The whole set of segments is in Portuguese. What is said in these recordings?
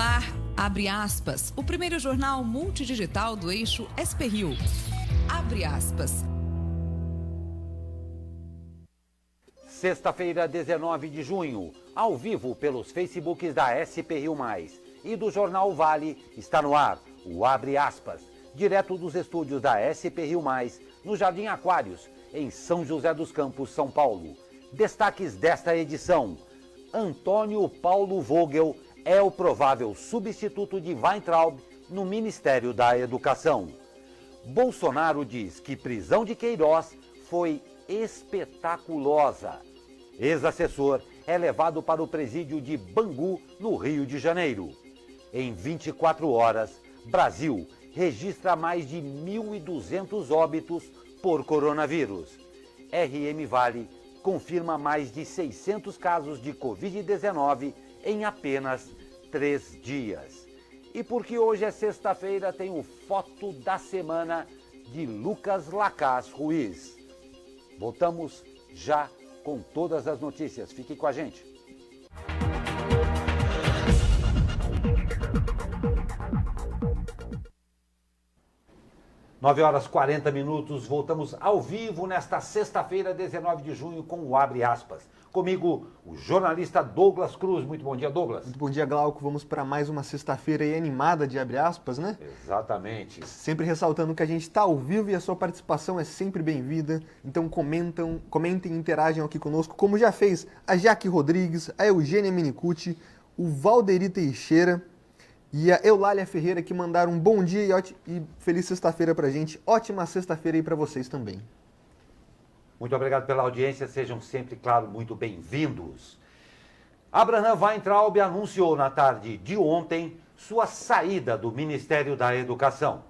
ar, Abre Aspas, o primeiro jornal multidigital do eixo SP-Rio. Abre aspas. Sexta-feira, 19 de junho, ao vivo pelos Facebooks da SP-Rio+, e do Jornal Vale, está no ar o Abre Aspas, direto dos estúdios da SP-Rio+, no Jardim Aquários, em São José dos Campos, São Paulo. Destaques desta edição: Antônio Paulo Vogel é o provável substituto de Weintraub no Ministério da Educação. Bolsonaro diz que prisão de Queiroz foi espetaculosa. Ex-assessor é levado para o presídio de Bangu, no Rio de Janeiro. Em 24 horas, Brasil registra mais de 1.200 óbitos por coronavírus. RM Vale confirma mais de 600 casos de Covid-19 em apenas 3 dias. E porque hoje é sexta-feira, tem o Foto da Semana de Lucas Lacaz Ruiz. Voltamos já com todas as notícias. Fique com a gente. 9h40, voltamos ao vivo nesta sexta-feira, 19 de junho, com o Abre Aspas. Comigo, o jornalista Douglas Cruz. Muito bom dia, Douglas. Muito bom dia, Glauco. Vamos para mais uma sexta-feira aí animada de Abre Aspas, né? Exatamente. Sempre ressaltando que a gente está ao vivo e a sua participação é sempre bem-vinda. Então comentem e interajam aqui conosco, como já fez a Jaque Rodrigues, a Eugênia Minicucci, o Valderi Teixeira e a Eulália Ferreira, que mandaram um bom dia e feliz sexta-feira pra gente. Ótima sexta-feira aí pra vocês também. Muito obrigado pela audiência, sejam sempre, claro, muito bem-vindos. Abraham Weintraub anunciou na tarde de ontem sua saída do Ministério da Educação.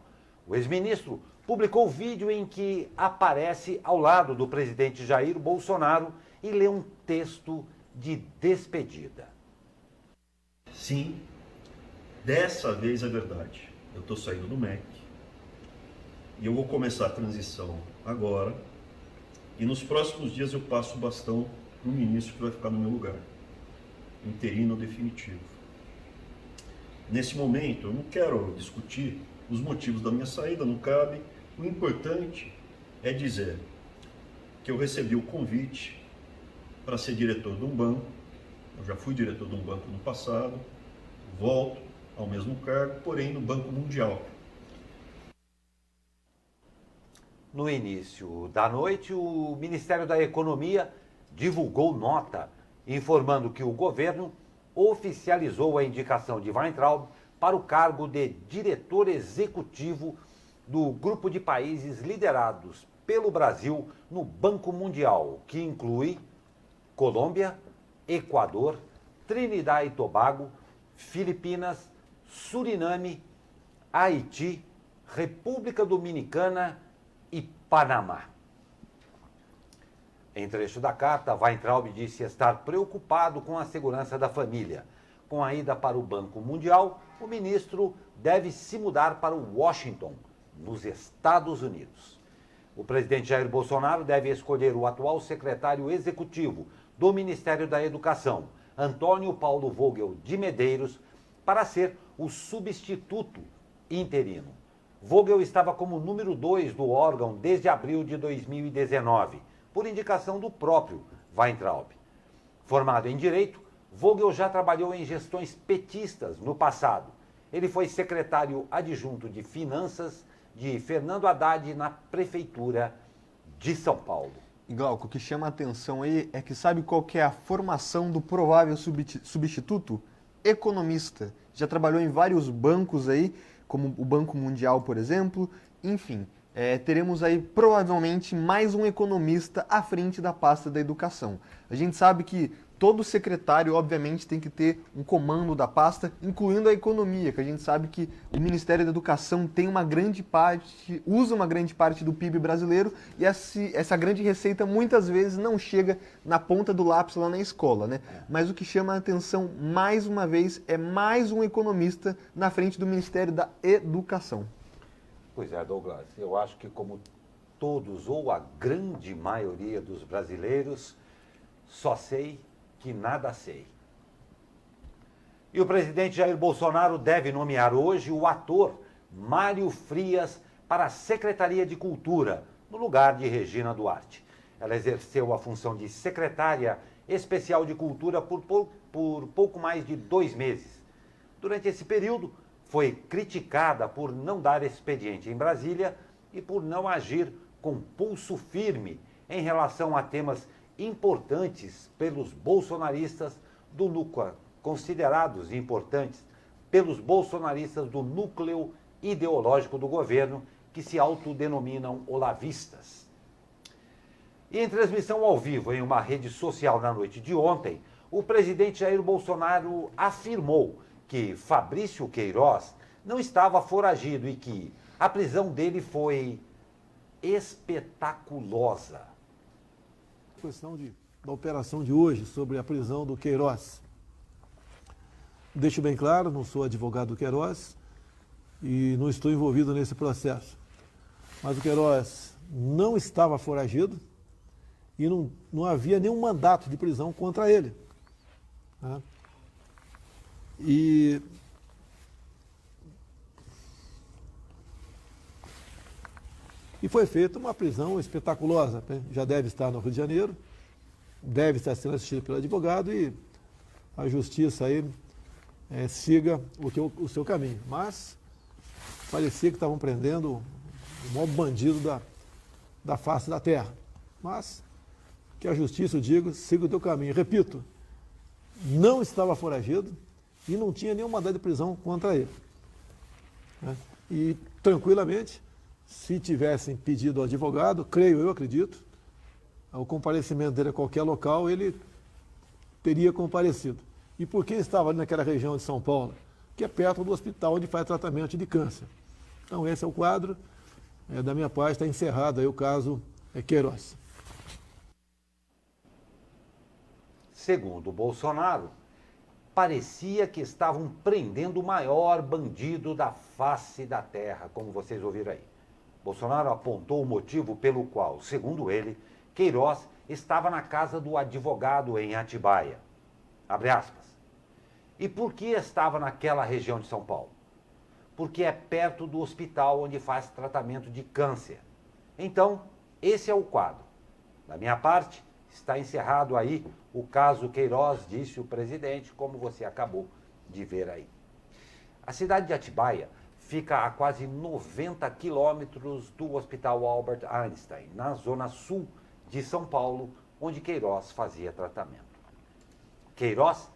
O ex-ministro publicou vídeo em que aparece ao lado do presidente Jair Bolsonaro e lê um texto de despedida. Sim. Dessa vez é verdade. Eu estou saindo do MEC e eu vou começar a transição agora. E nos próximos dias eu passo o bastão para o ministro que vai ficar no meu lugar, interino ou definitivo. Nesse momento eu não quero discutir os motivos da minha saída, não cabe. O importante é dizer que eu recebi o convite para ser diretor de um banco. Eu já fui diretor de um banco no passado, volto ao mesmo cargo, porém no Banco Mundial. No início da noite, o Ministério da Economia divulgou nota informando que o governo oficializou a indicação de Weintraub para o cargo de diretor executivo do grupo de países liderados pelo Brasil no Banco Mundial, que inclui Colômbia, Equador, Trinidad e Tobago, Filipinas, Suriname, Haiti, República Dominicana e Panamá. Em trecho da carta, Weintraub disse estar preocupado com a segurança da família. Com a ida para o Banco Mundial, o ministro deve se mudar para Washington, nos Estados Unidos. O presidente Jair Bolsonaro deve escolher o atual secretário executivo do Ministério da Educação, Antônio Paulo Vogel de Medeiros, para ser o substituto interino. Vogel estava como número 2 do órgão desde abril de 2019, por indicação do próprio Weintraub. Formado em Direito, Vogel já trabalhou em gestões petistas no passado. Ele foi secretário adjunto de Finanças de Fernando Haddad na Prefeitura de São Paulo. E Glauco, o que chama a atenção aí é que sabe qual que é a formação do provável substituto? Economista. Já trabalhou em vários bancos aí, como o Banco Mundial, por exemplo. Enfim, teremos aí provavelmente mais um economista à frente da pasta da educação. A gente sabe que todo secretário, obviamente, tem que ter um comando da pasta, incluindo a economia, que a gente sabe que o Ministério da Educação tem uma grande parte, usa uma grande parte do PIB brasileiro e essa grande receita muitas vezes não chega na ponta do lápis lá na escola, né? Mas o que chama a atenção, mais uma vez, é mais um economista na frente do Ministério da Educação. Pois é, Douglas, eu acho que como todos ou a grande maioria dos brasileiros, só sei que nada sei. E o presidente Jair Bolsonaro deve nomear hoje o ator Mário Frias para a Secretaria de Cultura, no lugar de Regina Duarte. Ela exerceu a função de secretária especial de Cultura por pouco mais de 2 meses. Durante esse período, foi criticada por não dar expediente em Brasília e por não agir com pulso firme em relação a temas importantes pelos bolsonaristas do núcleo, considerados importantes pelos bolsonaristas do núcleo ideológico do governo, que se autodenominam olavistas. E em transmissão ao vivo em uma rede social na noite de ontem, o presidente Jair Bolsonaro afirmou que Fabrício Queiroz não estava foragido e que a prisão dele foi espetaculosa. A questão da operação de hoje sobre a prisão do Queiroz. Deixo bem claro, não sou advogado do Queiroz e não estou envolvido nesse processo. Mas o Queiroz não estava foragido e não havia nenhum mandato de prisão contra ele. Né? E foi feita uma prisão espetaculosa. Né? Já deve estar no Rio de Janeiro, deve estar sendo assistido pelo advogado e a justiça aí siga o seu caminho. Mas parecia que estavam prendendo o maior bandido da face da terra. Mas que a justiça, eu digo, siga o teu caminho. Repito, não estava foragido e não tinha nenhum mandado de prisão contra ele. Né? E, tranquilamente, se tivessem pedido ao advogado, eu acredito, o comparecimento dele a qualquer local, ele teria comparecido. E por que estava ali naquela região de São Paulo? Que é perto do hospital onde faz tratamento de câncer. Então, esse é o quadro. Da minha parte, está encerrado aí o caso Queiroz. Segundo Bolsonaro, parecia que estavam prendendo o maior bandido da face da terra, como vocês ouviram aí. Bolsonaro apontou o motivo pelo qual, segundo ele, Queiroz estava na casa do advogado em Atibaia. Abre aspas. E por que estava naquela região de São Paulo? Porque é perto do hospital onde faz tratamento de câncer. Então, esse é o quadro. Da minha parte, está encerrado aí o caso Queiroz, disse o presidente, como você acabou de ver aí. A cidade de Atibaia fica a quase 90 quilômetros do Hospital Albert Einstein, na zona sul de São Paulo, onde Queiroz fazia tratamento. Queiroz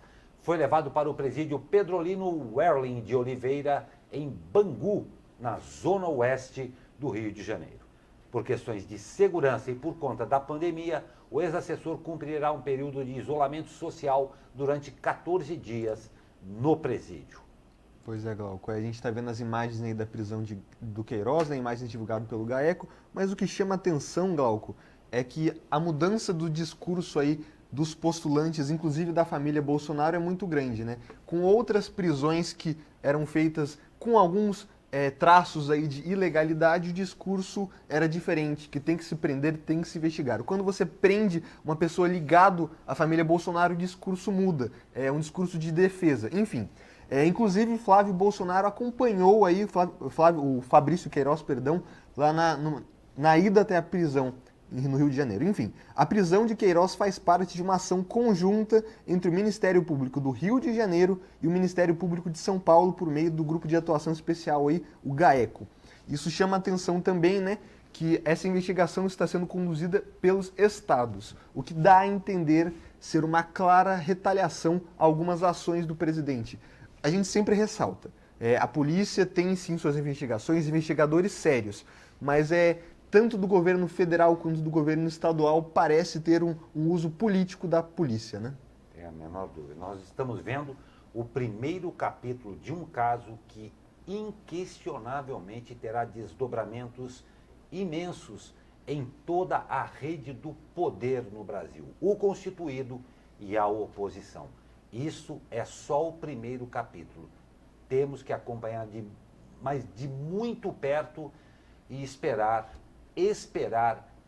foi levado para o presídio Pedrolino Werling de Oliveira, em Bangu, na zona oeste do Rio de Janeiro. Por questões de segurança e por conta da pandemia, o ex-assessor cumprirá um período de isolamento social durante 14 dias no presídio. Pois é, Glauco, a gente está vendo as imagens aí da prisão do Queiroz, né, imagens divulgadas pelo GAECO, mas o que chama atenção, Glauco, é que a mudança do discurso aí dos postulantes, inclusive da família Bolsonaro, é muito grande, né? Com outras prisões que eram feitas com alguns traços aí de ilegalidade, o discurso era diferente, que tem que se prender, tem que se investigar. Quando você prende uma pessoa ligado à família Bolsonaro, o discurso muda, é um discurso de defesa, enfim. Inclusive, Flávio Bolsonaro acompanhou aí o Fabrício Queiroz, perdão, lá na ida até a prisão no Rio de Janeiro. Enfim, a prisão de Queiroz faz parte de uma ação conjunta entre o Ministério Público do Rio de Janeiro e o Ministério Público de São Paulo por meio do Grupo de Atuação Especial, aí, o GAECO. Isso chama atenção também, né, que essa investigação está sendo conduzida pelos estados, o que dá a entender ser uma clara retaliação a algumas ações do presidente. A gente sempre ressalta, a polícia tem sim suas investigações, investigadores sérios, mas tanto do governo federal quanto do governo estadual parece ter um uso político da polícia, né? Tem a menor dúvida. Nós estamos vendo o primeiro capítulo de um caso que inquestionavelmente terá desdobramentos imensos em toda a rede do poder no Brasil, o constituído e a oposição. Isso é só o primeiro capítulo. Temos que acompanhar mas de muito perto e esperar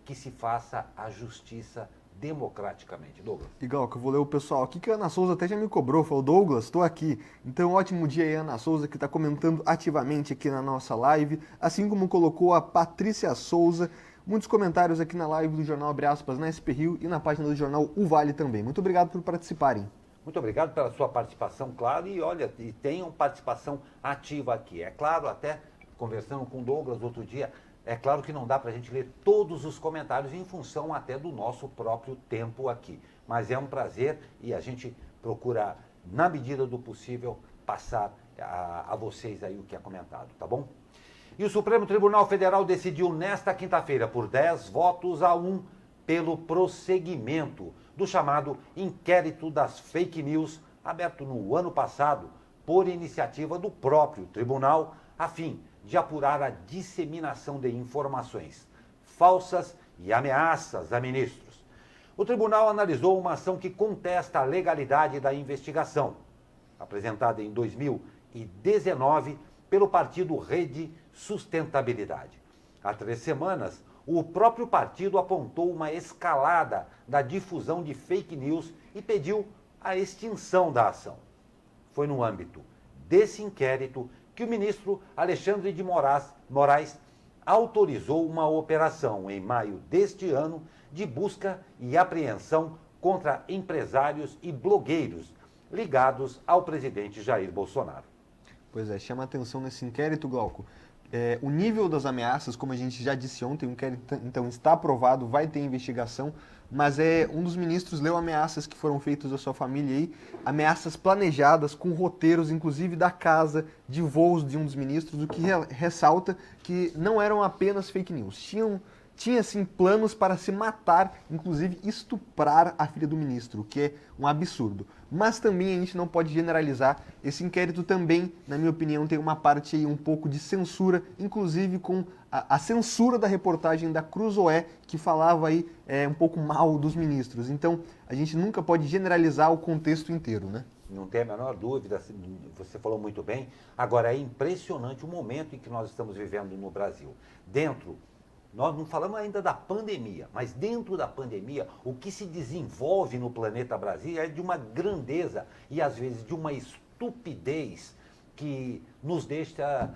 que se faça a justiça democraticamente. Douglas. E Glauco, eu vou ler o pessoal aqui que a Ana Souza até já me cobrou, falou, Douglas, estou aqui. Então, ótimo dia aí, Ana Souza, que está comentando ativamente aqui na nossa live, assim como colocou a Patrícia Souza. Muitos comentários aqui na live do Jornal Abre Aspas, na SP Rio e na página do Jornal O Vale também. Muito obrigado por participarem. Muito obrigado pela sua participação, claro, e olha, e tenham participação ativa aqui. É claro, até conversando com o Douglas outro dia, é claro que não dá para a gente ler todos os comentários em função até do nosso próprio tempo aqui. Mas é um prazer e a gente procura, na medida do possível, passar a vocês aí o que é comentado, tá bom? E o Supremo Tribunal Federal decidiu nesta quinta-feira, por 10 votos a 1, pelo prosseguimento do chamado inquérito das fake news, aberto no ano passado por iniciativa do próprio tribunal, a fim de apurar a disseminação de informações falsas e ameaças a ministros. O tribunal analisou uma ação que contesta a legalidade da investigação, apresentada em 2019 pelo partido Rede Sustentabilidade. Há 3 semanas, o próprio partido apontou uma escalada da difusão de fake news e pediu a extinção da ação. Foi no âmbito desse inquérito que o ministro Alexandre de Moraes autorizou uma operação em maio deste ano de busca e apreensão contra empresários e blogueiros ligados ao presidente Jair Bolsonaro. Pois é, chama atenção nesse inquérito, Glauco. O nível das ameaças, como a gente já disse ontem, o inquérito então está aprovado, vai ter investigação, mas um dos ministros leu ameaças que foram feitas à sua família aí, ameaças planejadas com roteiros, inclusive da casa, de voos de um dos ministros, o que ressalta que não eram apenas fake news, tinha sim planos para se matar, inclusive estuprar a filha do ministro, o que é um absurdo. Mas também a gente não pode generalizar. Esse inquérito também, na minha opinião, tem uma parte aí um pouco de censura, inclusive com a censura da reportagem da Cruzoé, que falava aí um pouco mal dos ministros. Então, a gente nunca pode generalizar o contexto inteiro, né? Não tem a menor dúvida, você falou muito bem. Agora, é impressionante o momento em que nós estamos vivendo no Brasil. Nós não falamos ainda da pandemia, mas dentro da pandemia, o que se desenvolve no planeta Brasil é de uma grandeza e às vezes de uma estupidez que nos deixa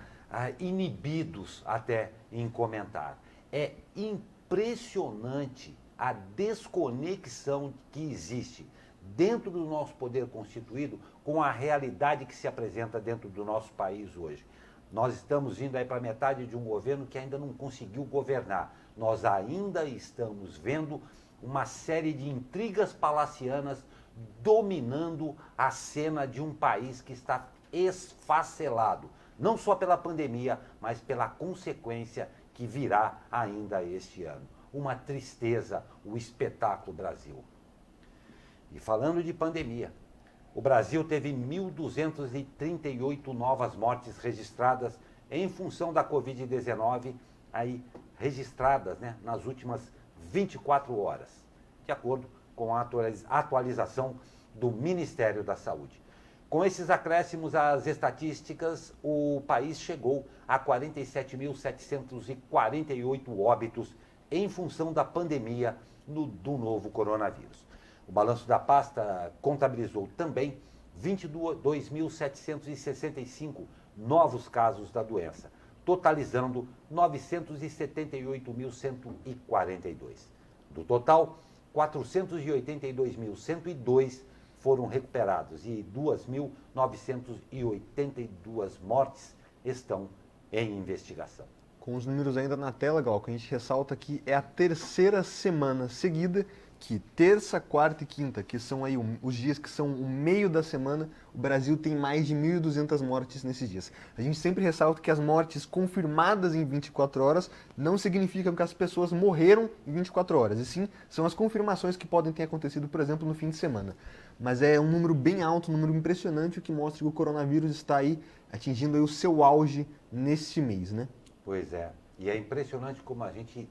inibidos até em comentar. É impressionante a desconexão que existe dentro do nosso poder constituído com a realidade que se apresenta dentro do nosso país hoje. Nós estamos indo aí para metade de um governo que ainda não conseguiu governar. Nós ainda estamos vendo uma série de intrigas palacianas dominando a cena de um país que está esfacelado, não só pela pandemia, mas pela consequência que virá ainda este ano. Uma tristeza, o espetáculo Brasil. E falando de pandemia, o Brasil teve 1.238 novas mortes registradas em função da Covid-19, aí registradas, né, nas últimas 24 horas, de acordo com a atualização do Ministério da Saúde. Com esses acréscimos às estatísticas, o país chegou a 47.748 óbitos em função da pandemia do novo coronavírus. O balanço da pasta contabilizou também 22.765 novos casos da doença, totalizando 978.142. Do total, 482.102 foram recuperados e 2.982 mortes estão em investigação. Com os números ainda na tela, Glauco, a gente ressalta que é a 3ª semana seguida que terça, quarta e quinta, que são aí os dias que são o meio da semana, o Brasil tem mais de 1.200 mortes nesses dias. A gente sempre ressalta que as mortes confirmadas em 24 horas não significam que as pessoas morreram em 24 horas, e sim são as confirmações que podem ter acontecido, por exemplo, no fim de semana. Mas é um número bem alto, um número impressionante, o que mostra que o coronavírus está aí atingindo aí o seu auge neste mês, né? Pois é, e é impressionante como a gente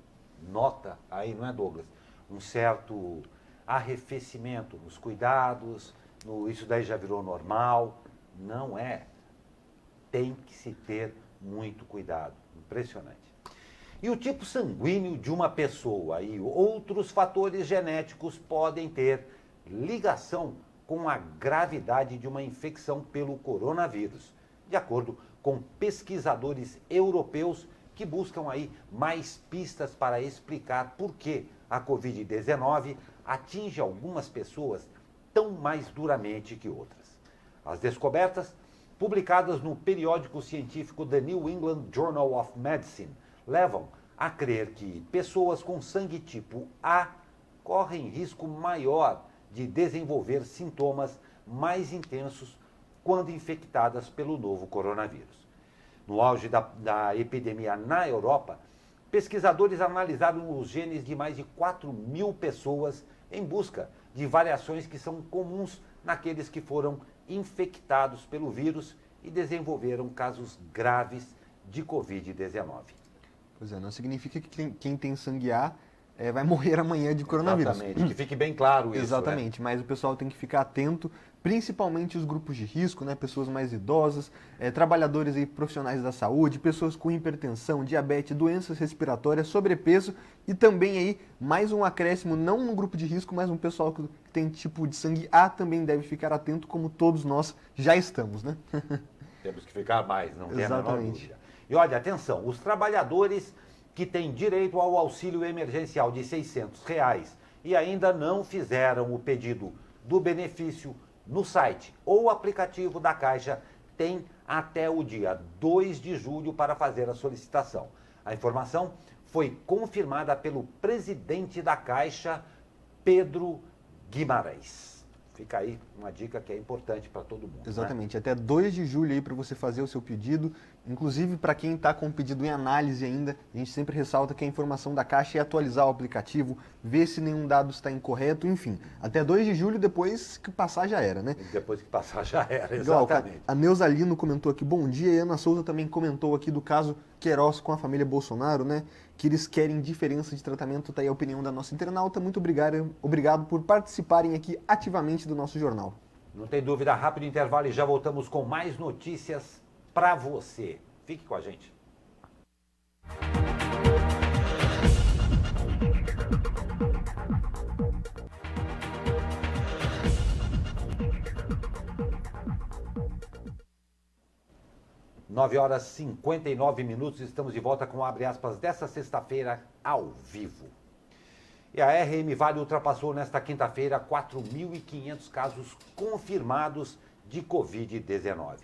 nota aí, não é, Douglas? Um certo arrefecimento nos cuidados, isso daí já virou normal. Não é. Tem que se ter muito cuidado. Impressionante. E o tipo sanguíneo de uma pessoa e outros fatores genéticos podem ter ligação com a gravidade de uma infecção pelo coronavírus, de acordo com pesquisadores europeus que buscam aí mais pistas para explicar por que a Covid-19 atinge algumas pessoas tão mais duramente que outras. As descobertas, publicadas no periódico científico The New England Journal of Medicine, levam a crer que pessoas com sangue tipo A correm risco maior de desenvolver sintomas mais intensos quando infectadas pelo novo coronavírus. No auge da epidemia na Europa, pesquisadores analisaram os genes de mais de 4.000 pessoas em busca de variações que são comuns naqueles que foram infectados pelo vírus e desenvolveram casos graves de Covid-19. Pois é, não significa que quem tem sangue A vai morrer amanhã de coronavírus. Exatamente, que fique bem claro isso. Exatamente, mas o pessoal tem que ficar atento, principalmente os grupos de risco, né? Pessoas mais idosas, trabalhadores e profissionais da saúde, pessoas com hipertensão, diabetes, doenças respiratórias, sobrepeso e também aí mais um acréscimo, não no grupo de risco, mas um pessoal que tem tipo de sangue A também deve ficar atento, como todos nós já estamos, né? Temos que ficar mais, não tem a menor Exatamente. dúvida. E olha, atenção, os trabalhadores que têm direito ao auxílio emergencial de R$ 600 e ainda não fizeram o pedido do benefício no site ou aplicativo da Caixa têm até o dia 2 de julho para fazer a solicitação. A informação foi confirmada pelo presidente da Caixa, Pedro Guimarães. Fica aí uma dica que é importante para todo mundo. Exatamente, até 2 de julho aí para você fazer o seu pedido. Inclusive, para quem está com o pedido em análise ainda, a gente sempre ressalta que a informação da Caixa é atualizar o aplicativo, ver se nenhum dado está incorreto, enfim. Até 2 de julho, depois que passar já era, né? Depois que passar já era, Igual, exatamente. a Neuza Lino comentou aqui, bom dia, e a Ana Souza também comentou aqui do caso Queiroz com a família Bolsonaro, né? Que eles querem diferença de tratamento, tá aí a opinião da nossa internauta. Muito obrigado por participarem aqui ativamente do nosso jornal. Não tem dúvida, rápido intervalo e já voltamos com mais notícias para você. Fique com a gente. Nove horas e 59 minutos, estamos de volta com o Abre Aspas dessa sexta-feira ao vivo. E a RM Vale ultrapassou nesta quinta-feira 4.500 casos confirmados de Covid-19.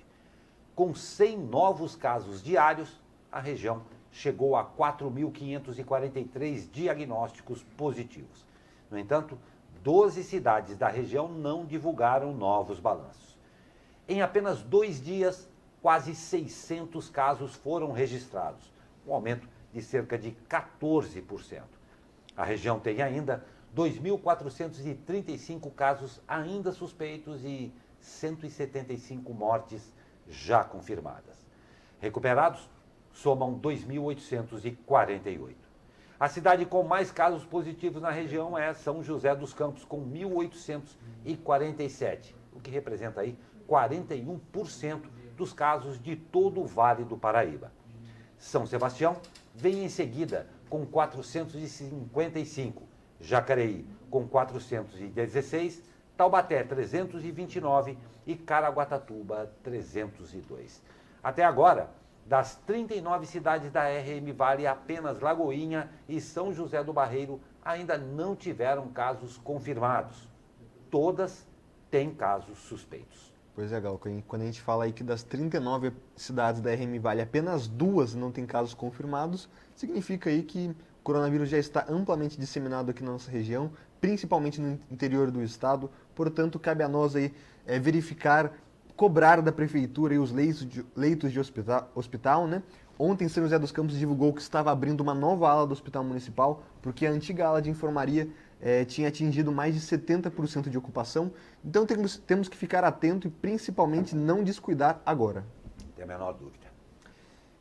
Com 100 novos casos diários, a região chegou a 4.543 diagnósticos positivos. No entanto, 12 cidades da região não divulgaram novos balanços. Em apenas 2 dias, quase 600 casos foram registrados, um aumento de cerca de 14%. A região tem ainda 2.435 casos ainda suspeitos e 175 mortes já confirmadas. Recuperados somam 2.848. A cidade com mais casos positivos na região é São José dos Campos, com 1.847, o que representa aí 41% dos casos de todo o Vale do Paraíba. São Sebastião vem em seguida com 455, Jacareí com 416, Taubaté 329 e Caraguatatuba 302. Até agora, das 39 cidades da RM Vale, apenas Lagoinha e São José do Barreiro ainda não tiveram casos confirmados. Todas têm casos suspeitos. Pois é, Gal, quando a gente fala aí que das 39 cidades da RM Vale, apenas 2 não têm casos confirmados, significa aí que o coronavírus já está amplamente disseminado aqui na nossa região, principalmente no interior do estado. Portanto, cabe a nós aí verificar, cobrar da prefeitura aí os leitos de hospital, né? Ontem, São José dos Campos divulgou que estava abrindo uma nova ala do hospital municipal, porque a antiga ala de enfermaria tinha atingido mais de 70% de ocupação. Então temos que ficar atento e principalmente não descuidar agora. Não tem a menor dúvida.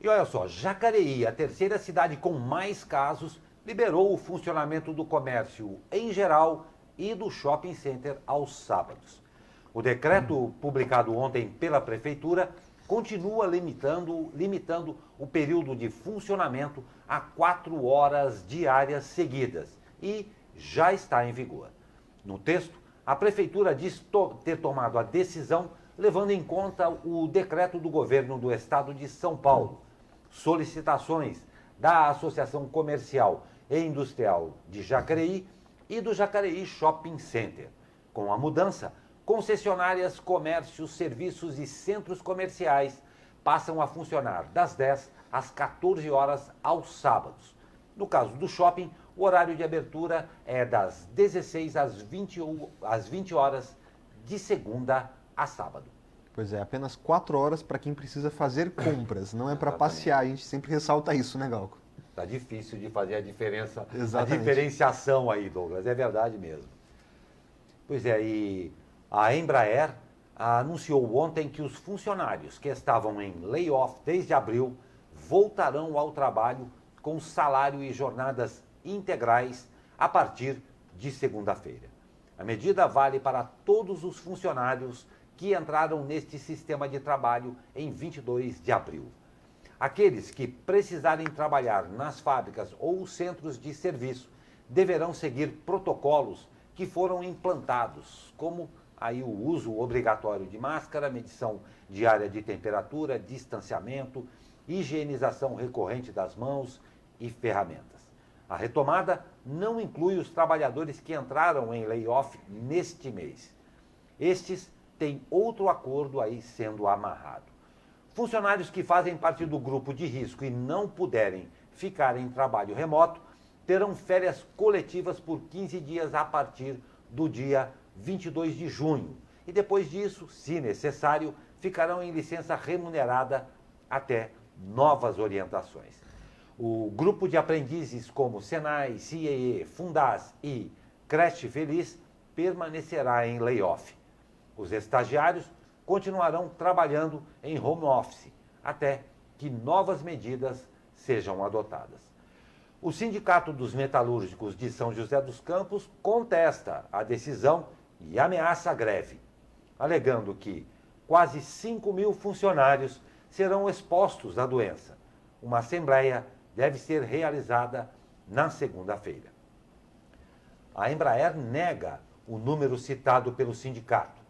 E olha só, Jacareí, a terceira cidade com mais casos, liberou o funcionamento do comércio em geral e do shopping center aos sábados. O decreto publicado ontem pela prefeitura continua limitando o período de funcionamento a 4 horas diárias seguidas e já está em vigor. No texto, a Prefeitura diz ter tomado a decisão levando em conta o decreto do governo do Estado de São Paulo, solicitações da Associação Comercial e Industrial de Jacareí e do Jacareí Shopping Center. Com a mudança, concessionárias, comércios, serviços e centros comerciais passam a funcionar das 10 às 14 horas aos sábados. No caso do shopping, o horário de abertura é das 16 às 20 horas de segunda a sábado. Pois é, apenas 4 horas para quem precisa fazer compras, não é para passear. A gente sempre ressalta isso, né, Glauco? Tá difícil de fazer a diferença, Exatamente. a diferenciação aí, Douglas, é verdade mesmo. Pois é, e a Embraer anunciou ontem que os funcionários que estavam em layoff desde abril voltarão ao trabalho com salário e jornadas integrais a partir de segunda-feira. A medida vale para todos os funcionários que entraram neste sistema de trabalho em 22 de abril. Aqueles que precisarem trabalhar nas fábricas ou centros de serviço deverão seguir protocolos que foram implantados, como aí o uso obrigatório de máscara, medição diária de temperatura, distanciamento, higienização recorrente das mãos e ferramentas. A retomada não inclui os trabalhadores que entraram em layoff neste mês. Estes têm outro acordo aí sendo amarrado. Funcionários que fazem parte do grupo de risco e não puderem ficar em trabalho remoto terão férias coletivas por 15 dias a partir do dia 22 de junho. E depois disso, se necessário, ficarão em licença remunerada até novas orientações. O grupo de aprendizes como Senai, CIEE, Fundas e Creche Feliz permanecerá em layoff. Os estagiários continuarão trabalhando em home office até que novas medidas sejam adotadas. O Sindicato dos Metalúrgicos de São José dos Campos contesta a decisão e ameaça a greve, alegando que quase 5.000 funcionários serão expostos à doença. Uma assembleia deve ser realizada na segunda-feira. A Embraer nega o número citado pelo sindicato.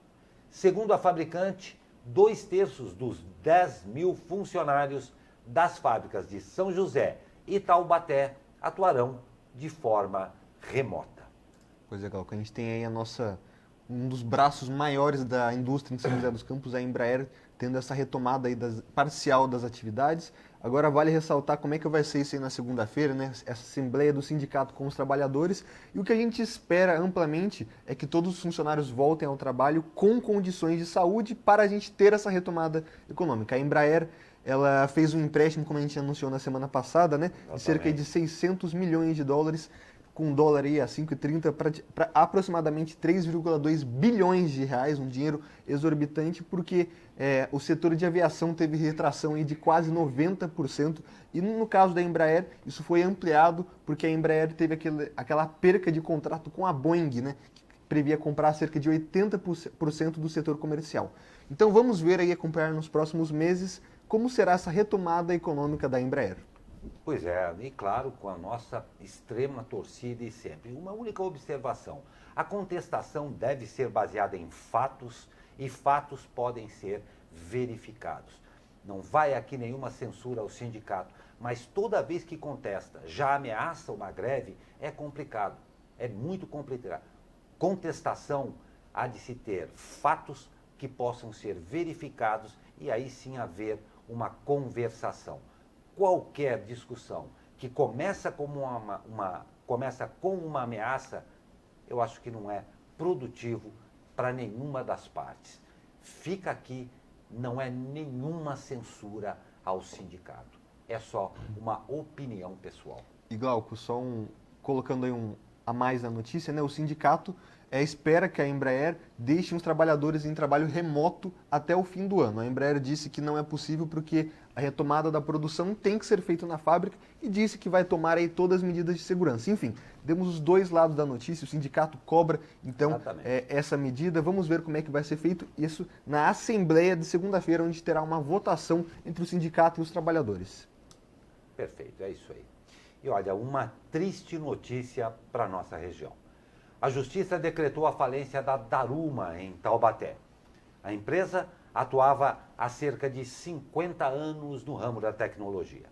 Segundo a fabricante, 2/3 dos 10.000 funcionários das fábricas de São José e Taubaté atuarão de forma remota. Pois é, Glauco, a gente tem aí um dos braços maiores da indústria em São José dos Campos, a Embraer, tendo essa retomada aí parcial das atividades. Agora vale ressaltar como é que vai ser isso aí na segunda-feira, né? Essa assembleia do sindicato com os trabalhadores. E o que a gente espera amplamente é que todos os funcionários voltem ao trabalho com condições de saúde para a gente ter essa retomada econômica. A Embraer, ela fez um empréstimo, como a gente anunciou na semana passada, né? De cerca de 600 milhões de dólares, com o dólar aí a 5,30 para aproximadamente 3,2 bilhões de reais, um dinheiro exorbitante, porque o setor de aviação teve retração aí de quase 90%, e no caso da Embraer, isso foi ampliado porque a Embraer teve aquela perca de contrato com a Boeing, né, que previa comprar cerca de 80% do setor comercial. Então vamos ver aí, acompanhar nos próximos meses, como será essa retomada econômica da Embraer. Pois é, e claro, com a nossa extrema torcida e sempre. Uma única observação: a contestação deve ser baseada em fatos e fatos podem ser verificados. Não vai aqui nenhuma censura ao sindicato, mas toda vez que contesta, já ameaça uma greve, é complicado, é muito complicado. Contestação há de se ter fatos que possam ser verificados e aí sim haver uma conversação. Qualquer discussão que começa com uma ameaça, eu acho que não é produtivo para nenhuma das partes. Fica aqui, não é nenhuma censura ao sindicato. É só uma opinião pessoal. E Glauco, colocando aí a mais na notícia, né? O sindicato é a espera que a Embraer deixe os trabalhadores em trabalho remoto até o fim do ano. A Embraer disse que não é possível porque a retomada da produção tem que ser feita na fábrica e disse que vai tomar aí todas as medidas de segurança. Enfim, demos os dois lados da notícia, o sindicato cobra, então, essa medida. Vamos ver como é que vai ser feito isso na Assembleia de segunda-feira, onde terá uma votação entre o sindicato e os trabalhadores. Perfeito, é isso aí. E olha, uma triste notícia para a nossa região. A Justiça decretou a falência da Daruma, em Taubaté. A empresa atuava há cerca de 50 anos no ramo da tecnologia.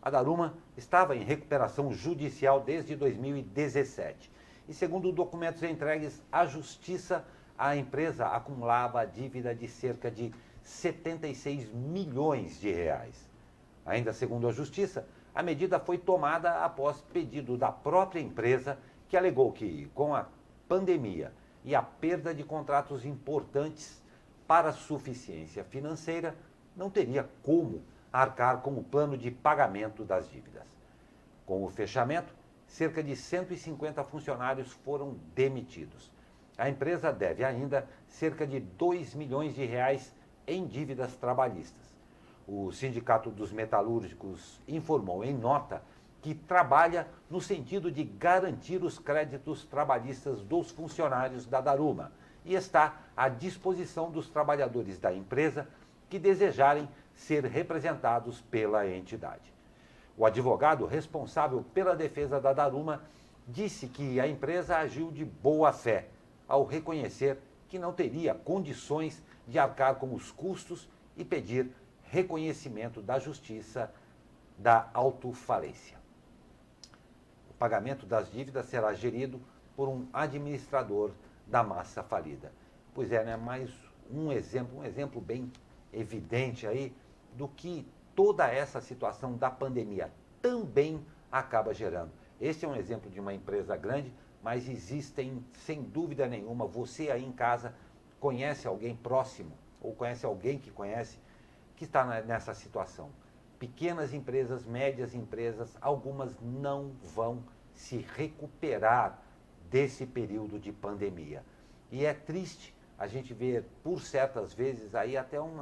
A Daruma estava em recuperação judicial desde 2017. E segundo documentos entregues à Justiça, a empresa acumulava dívida de cerca de 76 milhões de reais. Ainda segundo a Justiça, a medida foi tomada após pedido da própria empresa, que alegou que, com a pandemia e a perda de contratos importantes para a suficiência financeira, não teria como arcar com o plano de pagamento das dívidas. Com o fechamento, cerca de 150 funcionários foram demitidos. A empresa deve ainda cerca de 2 milhões de reais em dívidas trabalhistas. O Sindicato dos Metalúrgicos informou em nota que trabalha no sentido de garantir os créditos trabalhistas dos funcionários da Daruma e está à disposição dos trabalhadores da empresa que desejarem ser representados pela entidade. O advogado responsável pela defesa da Daruma disse que a empresa agiu de boa fé ao reconhecer que não teria condições de arcar com os custos e pedir reconhecimento da justiça da autofalência. O pagamento das dívidas será gerido por um administrador da massa falida. Pois é, né? Mais um exemplo bem evidente aí do que toda essa situação da pandemia também acaba gerando. Este é um exemplo de uma empresa grande, mas existem, sem dúvida nenhuma, você aí em casa conhece alguém próximo ou conhece alguém que conhece que está nessa situação. Pequenas empresas, médias empresas, algumas não vão se recuperar desse período de pandemia. E é triste a gente ver, por certas vezes, aí até um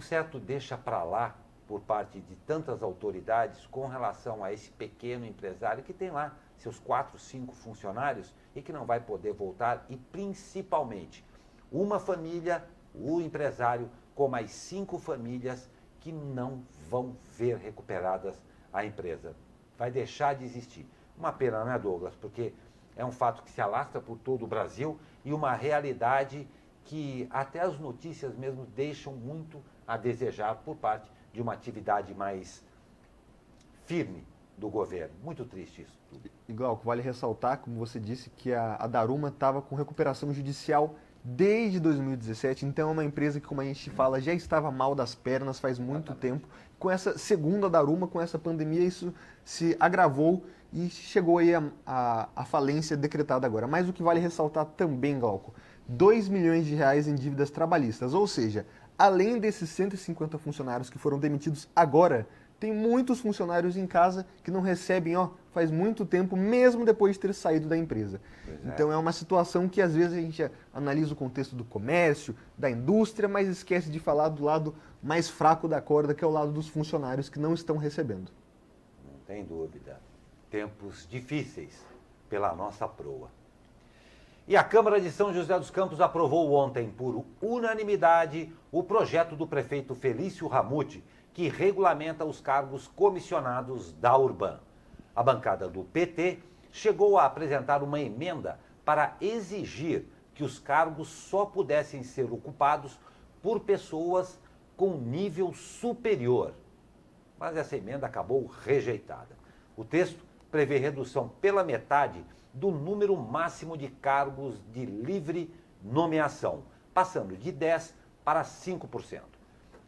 certo deixa para lá por parte de tantas autoridades com relação a esse pequeno empresário que tem lá seus 4, 5 funcionários e que não vai poder voltar, e principalmente uma família, o empresário, com mais 5 famílias que não vão ver recuperadas a empresa. Vai deixar de existir. Uma pena, né, Douglas? Porque é um fato que se alastra por todo o Brasil e uma realidade que até as notícias mesmo deixam muito a desejar por parte de uma atividade mais firme do governo. Muito triste isso tudo. E Glauco, vale ressaltar, como você disse, que a Daruma estava com recuperação judicial desde 2017, então é uma empresa que, como a gente fala, já estava mal das pernas faz muito tempo. Com essa segunda Daruma, com essa pandemia, isso se agravou e chegou aí a falência decretada agora. Mas o que vale ressaltar também, Glauco, 2 milhões de reais em dívidas trabalhistas, ou seja, além desses 150 funcionários que foram demitidos agora, tem muitos funcionários em casa que não recebem, faz muito tempo, mesmo depois de ter saído da empresa. Então é uma situação que às vezes a gente analisa o contexto do comércio, da indústria, mas esquece de falar do lado mais fraco da corda, que é o lado dos funcionários que não estão recebendo. Não tem dúvida. Tempos difíceis pela nossa proa. E a Câmara de São José dos Campos aprovou ontem, por unanimidade, o projeto do prefeito Felício Ramute, que regulamenta os cargos comissionados da Urban. A bancada do PT chegou a apresentar uma emenda para exigir que os cargos só pudessem ser ocupados por pessoas com nível superior. Mas essa emenda acabou rejeitada. O texto prevê redução pela metade do número máximo de cargos de livre nomeação, passando de 10% para 5%.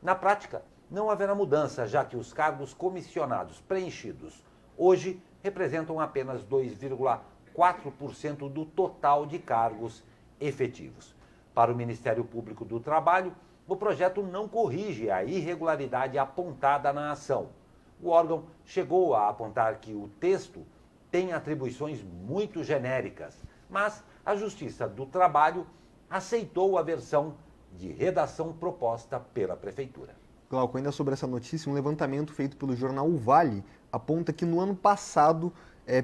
Na prática, não haverá mudança, já que os cargos comissionados preenchidos hoje representam apenas 2,4% do total de cargos efetivos. Para o Ministério Público do Trabalho, o projeto não corrige a irregularidade apontada na ação. O órgão chegou a apontar que o texto tem atribuições muito genéricas, mas a Justiça do Trabalho aceitou a versão de redação proposta pela Prefeitura. Glauco, ainda sobre essa notícia, um levantamento feito pelo jornal O Vale aponta que no ano passado,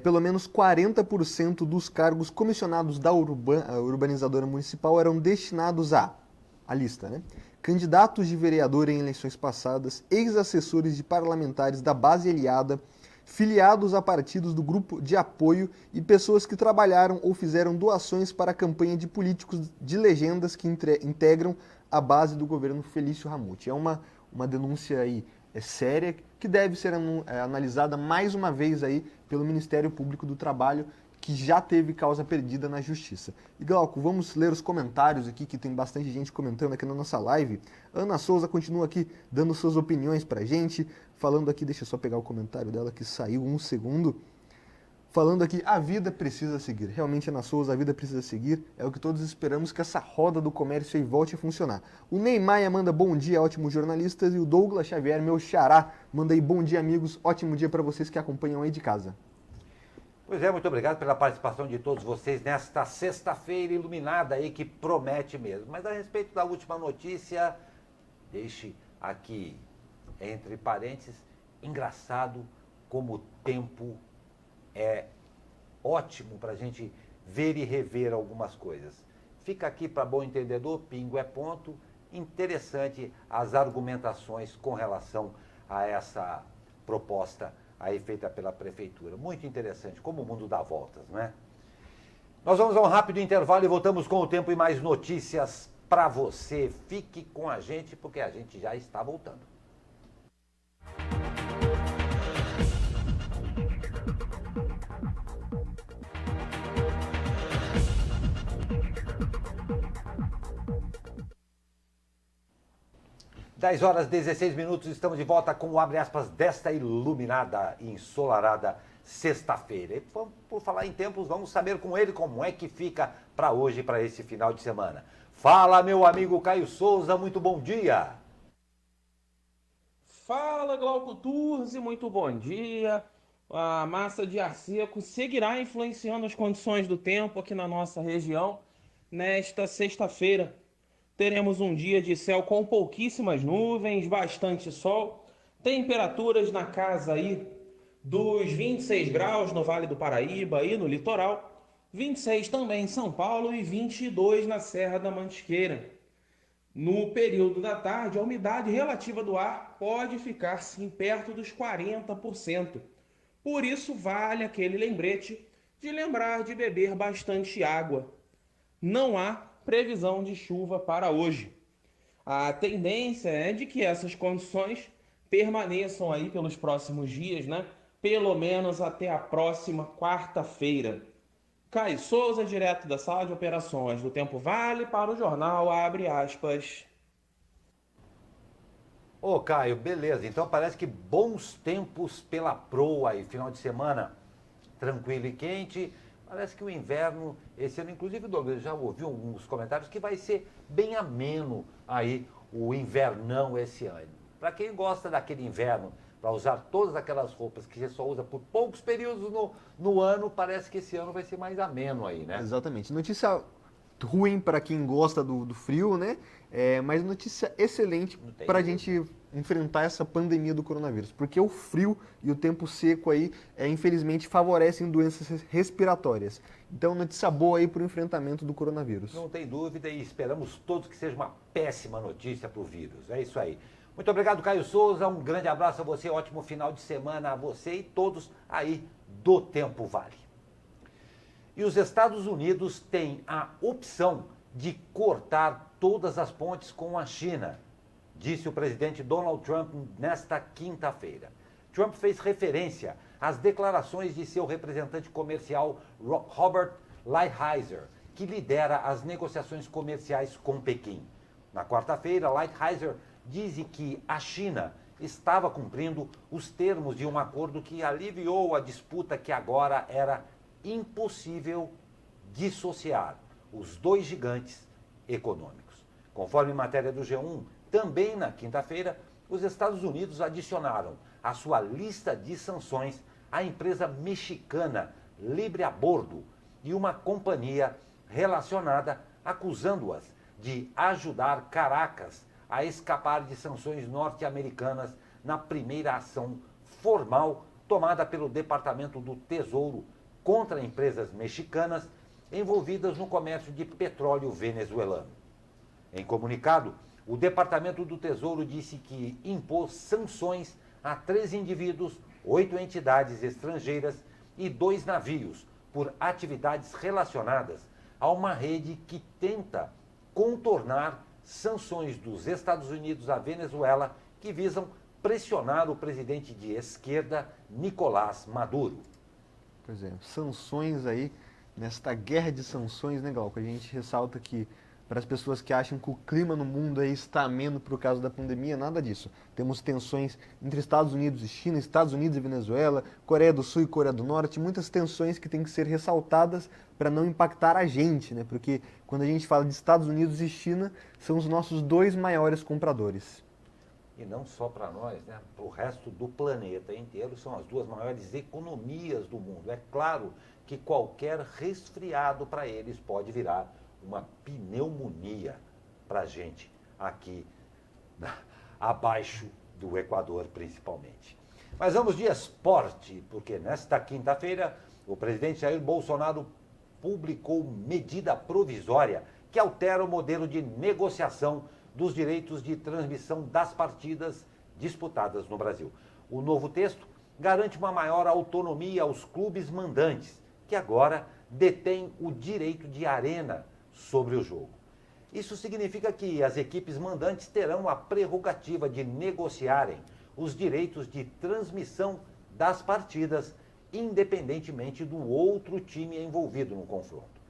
pelo menos 40% dos cargos comissionados da urbanizadora municipal eram destinados a lista, né? Candidatos de vereador em eleições passadas, ex-assessores de parlamentares da base aliada, filiados a partidos do grupo de apoio e pessoas que trabalharam ou fizeram doações para a campanha de políticos de legendas que integram a base do governo Felício Ramute. É uma denúncia aí séria que deve ser analisada mais uma vez aí pelo Ministério Público do Trabalho, que já teve causa perdida na Justiça. E Glauco, vamos ler os comentários aqui, que tem bastante gente comentando aqui na nossa live. Ana Souza continua aqui dando suas opiniões pra gente, falando aqui, deixa eu só pegar o comentário dela que saiu um segundo, falando aqui, a vida precisa seguir. Realmente, Ana Souza, a vida precisa seguir, é o que todos esperamos, que essa roda do comércio aí volte a funcionar. O Neymar manda bom dia, ótimos jornalistas, e o Douglas Xavier, meu xará, manda aí bom dia, amigos, ótimo dia para vocês que acompanham aí de casa. Pois é, muito obrigado pela participação de todos vocês nesta sexta-feira iluminada aí, que promete mesmo. Mas a respeito da última notícia, deixe aqui, entre parênteses, engraçado como o tempo é ótimo para a gente ver e rever algumas coisas. Fica aqui para bom entendedor, pingo é ponto, interessante as argumentações com relação a essa proposta aí feita pela Prefeitura. Muito interessante, como o mundo dá voltas, né? Nós vamos a um rápido intervalo e voltamos com o tempo e mais notícias para você. Fique com a gente, porque a gente já está voltando. Dez horas 16 minutos, estamos de volta com o abre aspas desta iluminada e ensolarada sexta-feira. E por falar em tempos, vamos saber com ele como é que fica para hoje, para esse final de semana. Fala, meu amigo Caio Souza, muito bom dia. Fala, Glauco Turzi, muito bom dia. A massa de ar seco seguirá influenciando as condições do tempo aqui na nossa região nesta sexta-feira. Teremos um dia de céu com pouquíssimas nuvens, bastante sol, temperaturas na casa aí dos 26 graus no Vale do Paraíba e no litoral, 26 também em São Paulo e 22 na Serra da Mantiqueira. No período da tarde, a umidade relativa do ar pode ficar sim perto dos 40%. Por isso vale aquele lembrete de lembrar de beber bastante água. Não há previsão de chuva para hoje. A tendência é de que essas condições permaneçam aí pelos próximos dias, né? Pelo menos até a próxima quarta-feira. Caio Souza, direto da sala de operações do Tempo Vale, para o jornal Abre Aspas. Ô Caio, beleza, então parece que bons tempos pela proa aí, final de semana tranquilo e quente. Parece que o inverno, esse ano, inclusive, Douglas, já ouviu alguns comentários que vai ser bem ameno aí o invernão esse ano. Para quem gosta daquele inverno, para usar todas aquelas roupas que você só usa por poucos períodos no ano, parece que esse ano vai ser mais ameno aí, né? Exatamente. Notícia ruim para quem gosta do frio, né? Mas notícia excelente para a gente enfrentar essa pandemia do coronavírus, porque o frio e o tempo seco aí, infelizmente, favorecem doenças respiratórias. Então, notícia boa aí para o enfrentamento do coronavírus. Não tem dúvida e esperamos todos que seja uma péssima notícia para o vírus. É isso aí. Muito obrigado, Caio Souza. Um grande abraço a você, ótimo final de semana a você e todos aí do Tempo Vale. E os Estados Unidos têm a opção de cortar todas as pontes com a China, disse o presidente Donald Trump nesta quinta-feira. Trump fez referência às declarações de seu representante comercial Robert Lighthizer, que lidera as negociações comerciais com Pequim. Na quarta-feira, Lighthizer disse que a China estava cumprindo os termos de um acordo que aliviou a disputa que agora era impossível dissociar os dois gigantes econômicos. Conforme matéria do G1, também na quinta-feira, os Estados Unidos adicionaram à sua lista de sanções a empresa mexicana Libre a Bordo e uma companhia relacionada, acusando-as de ajudar Caracas a escapar de sanções norte-americanas na primeira ação formal tomada pelo Departamento do Tesouro contra empresas mexicanas envolvidas no comércio de petróleo venezuelano. Em comunicado, o Departamento do Tesouro disse que impôs sanções a 3 indivíduos, 8 entidades estrangeiras e 2 navios por atividades relacionadas a uma rede que tenta contornar sanções dos Estados Unidos à Venezuela que visam pressionar o presidente de esquerda, Nicolás Maduro. Pois é, sanções aí, nesta guerra de sanções, né, Glauco? A gente ressalta que para as pessoas que acham que o clima no mundo aí está ameno por causa da pandemia, nada disso. Temos tensões entre Estados Unidos e China, Estados Unidos e Venezuela, Coreia do Sul e Coreia do Norte, muitas tensões que têm que ser ressaltadas para não impactar a gente, né? Porque quando a gente fala de Estados Unidos e China, são os nossos 2 maiores compradores. E não só para nós, né? Para o resto do planeta inteiro, são as 2 maiores economias do mundo. É claro que qualquer resfriado para eles pode virar uma pneumonia para a gente aqui abaixo do Equador, principalmente. Mas vamos de esporte, porque nesta quinta-feira o presidente Jair Bolsonaro publicou medida provisória que altera o modelo de negociação dos direitos de transmissão das partidas disputadas no Brasil. O novo texto garante uma maior autonomia aos clubes mandantes, que agora detêm o direito de arena sobre o jogo. Isso significa que as equipes mandantes terão a prerrogativa de negociarem os direitos de transmissão das partidas, independentemente do outro time envolvido no confronto.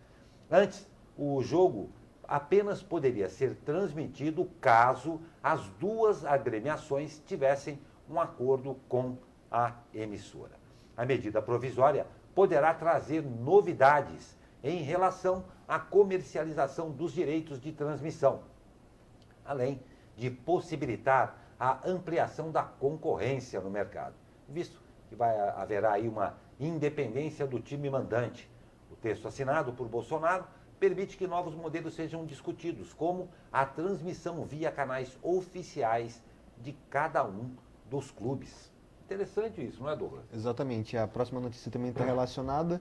Antes, o jogo apenas poderia ser transmitido caso as 2 agremiações tivessem um acordo com a emissora. A medida provisória poderá trazer novidades em relação à comercialização dos direitos de transmissão, além de possibilitar a ampliação da concorrência no mercado, visto que haverá aí uma independência do time mandante. O texto assinado por Bolsonaro permite que novos modelos sejam discutidos, como a transmissão via canais oficiais de cada um dos clubes. Interessante isso, não é, Douglas? Exatamente. A próxima notícia também está relacionada.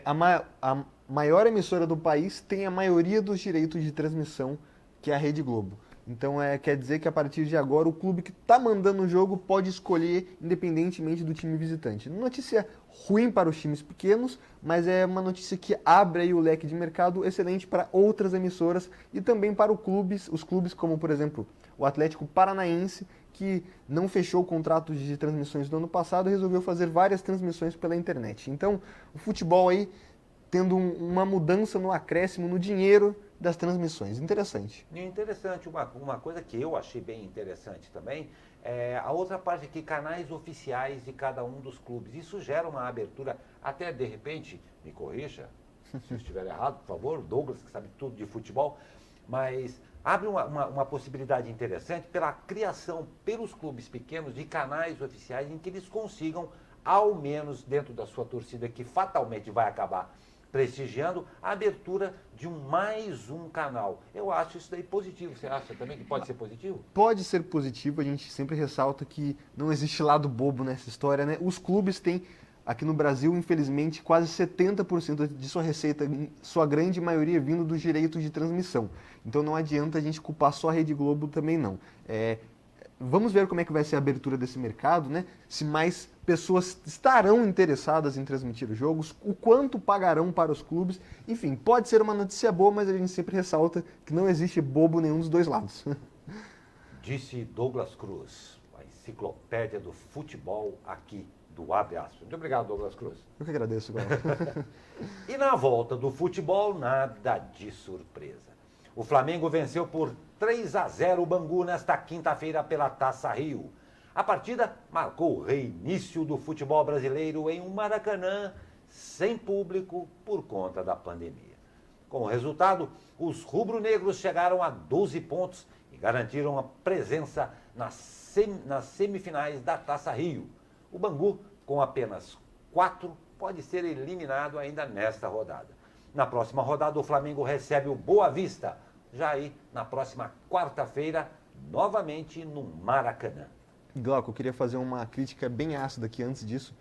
A maior emissora do país tem a maioria dos direitos de transmissão, que é a Rede Globo. Então, quer dizer que a partir de agora o clube que está mandando o jogo pode escolher independentemente do time visitante. Notícia ruim para os times pequenos, mas é uma notícia que abre aí o leque de mercado excelente para outras emissoras e também para os clubes como, por exemplo, o Atlético Paranaense, que não fechou contratos de transmissões do ano passado e resolveu fazer várias transmissões pela internet. Então, o futebol aí tendo uma mudança no acréscimo, no dinheiro das transmissões. Interessante. Interessante. Uma coisa que eu achei bem interessante também é a outra parte aqui, canais oficiais de cada um dos clubes. Isso gera uma abertura, até de repente, me corrija se eu estiver errado, por favor, Douglas, que sabe tudo de futebol, mas abre uma possibilidade interessante pela criação pelos clubes pequenos de canais oficiais em que eles consigam, ao menos dentro da sua torcida, que fatalmente vai acabar prestigiando, a abertura de mais um canal. Eu acho isso daí positivo. Você acha também que pode ser positivo? Pode ser positivo. A gente sempre ressalta que não existe lado bobo nessa história, né? Os clubes têm, aqui no Brasil, infelizmente, quase 70% de sua receita, sua grande maioria vindo dos direitos de transmissão. Então não adianta a gente culpar só a Rede Globo também não. Vamos ver como é que vai ser a abertura desse mercado, né? Se mais pessoas estarão interessadas em transmitir os jogos, o quanto pagarão para os clubes. Enfim, pode ser uma notícia boa, mas a gente sempre ressalta que não existe bobo nenhum dos 2 lados. Disse Douglas Cruz, a enciclopédia do futebol aqui do Abre Aspas. Muito obrigado, Douglas Cruz. Eu que agradeço, Gal. E na volta do futebol, nada de surpresa. O Flamengo venceu por 3-0 o Bangu nesta quinta-feira pela Taça Rio. A partida marcou o reinício do futebol brasileiro em um Maracanã sem público por conta da pandemia. Com o resultado, os rubro-negros chegaram a 12 pontos e garantiram a presença nas semifinais da Taça Rio. O Bangu, com apenas 4 pode ser eliminado ainda nesta rodada. Na próxima rodada, o Flamengo recebe o Boa Vista, já aí na próxima quarta-feira, novamente no Maracanã. Glauco, eu queria fazer uma crítica bem ácida aqui antes disso,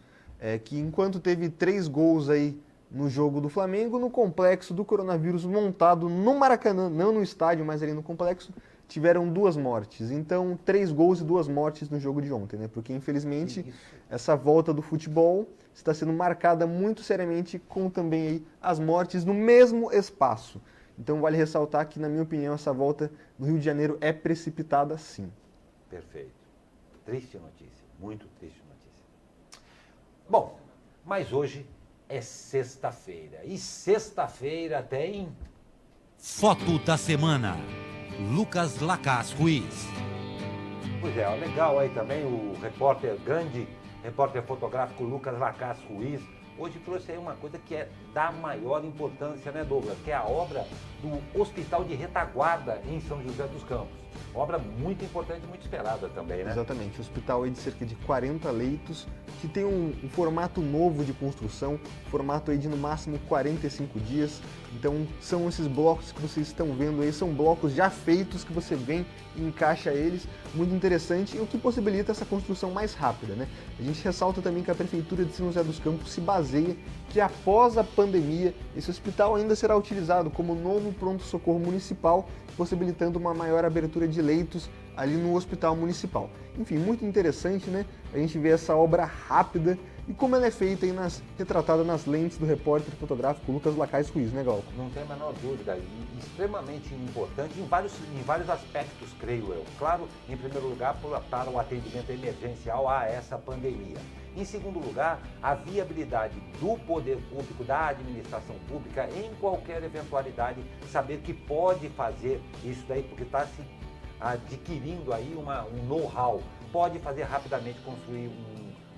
que enquanto teve 3 gols aí no jogo do Flamengo, no complexo do coronavírus montado no Maracanã, não no estádio, mas ali no complexo, tiveram 2 mortes. Então, 3 gols e 2 mortes no jogo de ontem, né? Porque, infelizmente, essa volta do futebol está sendo marcada muito seriamente com também aí as mortes no mesmo espaço. Então, vale ressaltar que, na minha opinião, essa volta no Rio de Janeiro é precipitada, sim. Perfeito. Triste notícia, muito triste notícia. Bom, mas hoje é sexta-feira. E sexta-feira tem... Foto da semana. Lucas Lacaz Ruiz. Pois é, legal aí também o grande repórter fotográfico Lucas Lacaz Ruiz. Hoje trouxe aí uma coisa que é da maior importância, né, Douglas? Que é a obra do Hospital de Retaguarda em São José dos Campos. Obra muito importante e muito esperada também, né? Exatamente. O hospital aí de cerca de 40 leitos, que tem um formato novo de construção, formato aí de no máximo 45 dias. Então são esses blocos que vocês estão vendo aí, são blocos já feitos que você vem e encaixa eles, muito interessante, e o que possibilita essa construção mais rápida, né? A gente ressalta também que a Prefeitura de São José dos Campos se baseia que após a pandemia, esse hospital ainda será utilizado como novo pronto-socorro municipal, possibilitando uma maior abertura de leitos ali no hospital municipal. Enfim, muito interessante, né? A gente vê essa obra rápida e como ela é feita aí retratada nas lentes do repórter fotográfico Lucas Lacaz Ruiz, né, Glauco? Não tem a menor dúvida, e extremamente importante em vários aspectos, creio eu. Claro, em primeiro lugar, para o atendimento emergencial a essa pandemia. Em segundo lugar, a viabilidade do poder público, da administração pública, em qualquer eventualidade, saber que pode fazer isso daí, porque está se adquirindo aí um know-how, pode fazer rapidamente construir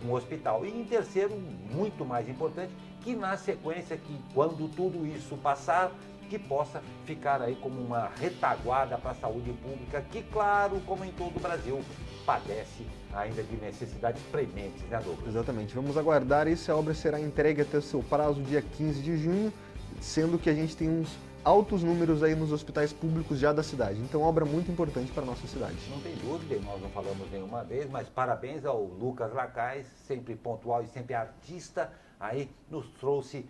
um hospital. E em terceiro, muito mais importante, que na sequência, que quando tudo isso passar, que possa ficar aí como uma retaguarda para a saúde pública, que claro, como em todo o Brasil, padece ainda de necessidades prementes, né, Douglas? Exatamente. Vamos aguardar e se a obra será entregue até o seu prazo, dia 15 de junho, sendo que a gente tem uns altos números aí nos hospitais públicos já da cidade. Então, obra muito importante para a nossa cidade. Não tem dúvida, e nós não falamos nenhuma vez, mas parabéns ao Lucas Lacaz, sempre pontual e sempre artista, aí nos trouxe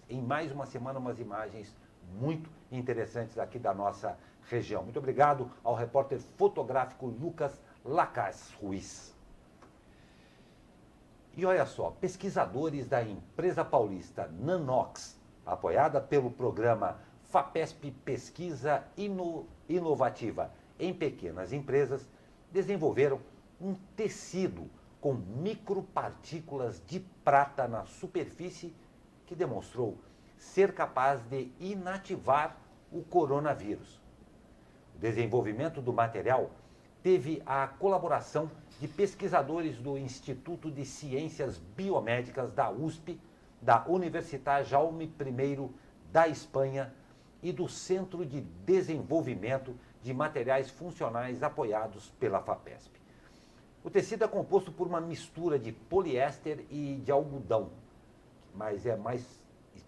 em mais uma semana umas imagens muito interessantes aqui da nossa região. Muito obrigado ao repórter fotográfico Lucas Lacaz Ruiz. E olha só, pesquisadores da empresa paulista Nanox, apoiada pelo programa FAPESP Pesquisa Inovativa em Pequenas Empresas, desenvolveram um tecido com micropartículas de prata na superfície que demonstrou ser capaz de inativar o coronavírus. O desenvolvimento do material teve a colaboração de pesquisadores do Instituto de Ciências Biomédicas da USP, da Universidade Jaume I da Espanha e do Centro de Desenvolvimento de Materiais Funcionais apoiados pela FAPESP. O tecido é composto por uma mistura de poliéster e de algodão, mas é mais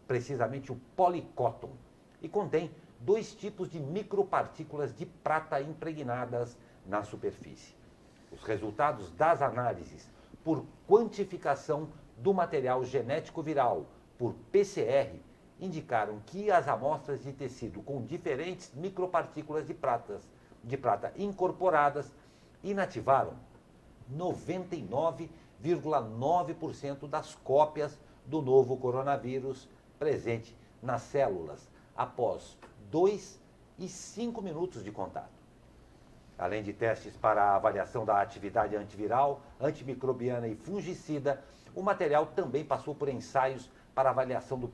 precisamente o policóton, e contém 2 tipos de micropartículas de prata impregnadas na superfície. Os resultados das análises por quantificação do material genético viral por PCR indicaram que as amostras de tecido com diferentes micropartículas de prata incorporadas inativaram 99,9% das cópias do novo coronavírus presente nas células após 2 e 5 minutos de contato. Além de testes para a avaliação da atividade antiviral, antimicrobiana e fungicida, o material também passou por ensaios para avaliação do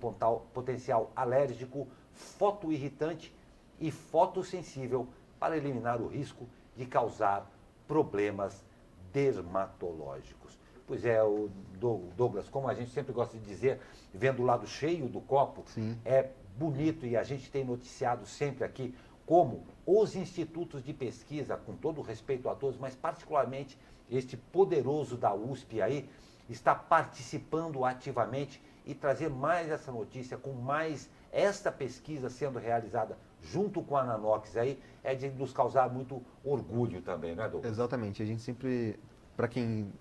potencial alérgico, fotoirritante e fotossensível para eliminar o risco de causar problemas dermatológicos. Pois é, o Douglas, como a gente sempre gosta de dizer, vendo o lado cheio do copo, Sim. É bonito, e a gente tem noticiado sempre aqui como os institutos de pesquisa, com todo respeito a todos, mas particularmente este poderoso da USP aí, está participando ativamente e trazer mais essa notícia, com mais esta pesquisa sendo realizada junto com a Nanox aí, é de nos causar muito orgulho também, não é, Douglas? Exatamente, a gente sempre, para quem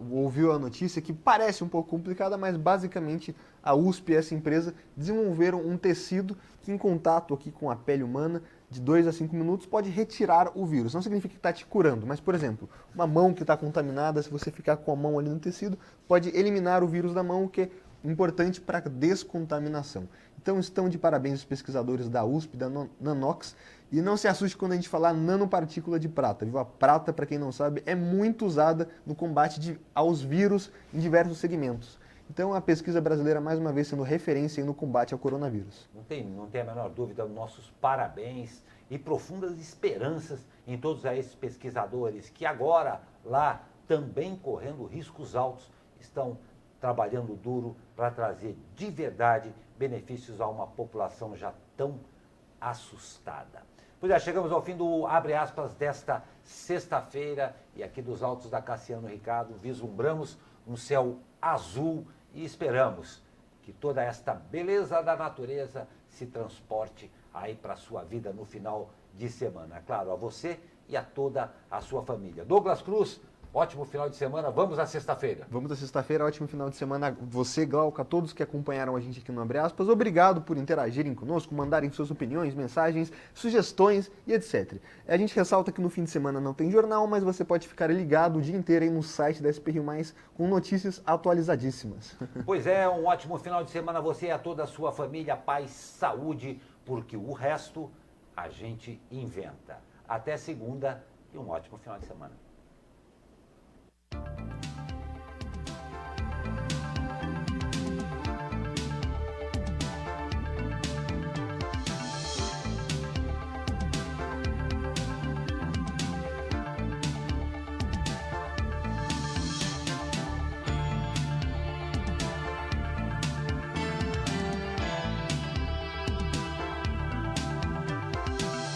ouviu a notícia, que parece um pouco complicada, mas basicamente a USP e essa empresa desenvolveram um tecido que, em contato aqui com a pele humana, de 2 a 5 minutos, pode retirar o vírus. Não significa que está te curando, mas, por exemplo, uma mão que está contaminada, se você ficar com a mão ali no tecido, pode eliminar o vírus da mão, o que é importante para a descontaminação. Então, estão de parabéns os pesquisadores da USP, da Nanox, e não se assuste quando a gente falar nanopartícula de prata, viu? A prata, para quem não sabe, é muito usada no combate aos vírus em diversos segmentos. Então, a pesquisa brasileira, mais uma vez, sendo referência no combate ao coronavírus. Não tem a menor dúvida, nossos parabéns e profundas esperanças em todos esses pesquisadores que agora, lá, também correndo riscos altos, estão trabalhando duro para trazer de verdade benefícios a uma população já tão assustada. Pois é, chegamos ao fim do Abre Aspas desta sexta-feira e aqui dos altos da Cassiano Ricardo vislumbramos um céu azul e esperamos que toda esta beleza da natureza se transporte aí para a sua vida no final de semana. Claro, a você e a toda a sua família. Douglas Cruz, ótimo final de semana. Vamos à sexta-feira. Vamos à sexta-feira, ótimo final de semana. Você, Glauca, todos que acompanharam a gente aqui no Abre Aspas, obrigado por interagirem conosco, mandarem suas opiniões, mensagens, sugestões e etc. A gente ressalta que no fim de semana não tem jornal, mas você pode ficar ligado o dia inteiro aí no site da SP Rio Mais com notícias atualizadíssimas. Pois é, um ótimo final de semana a você e a toda a sua família. Paz, saúde, porque o resto a gente inventa. Até segunda e um ótimo final de semana.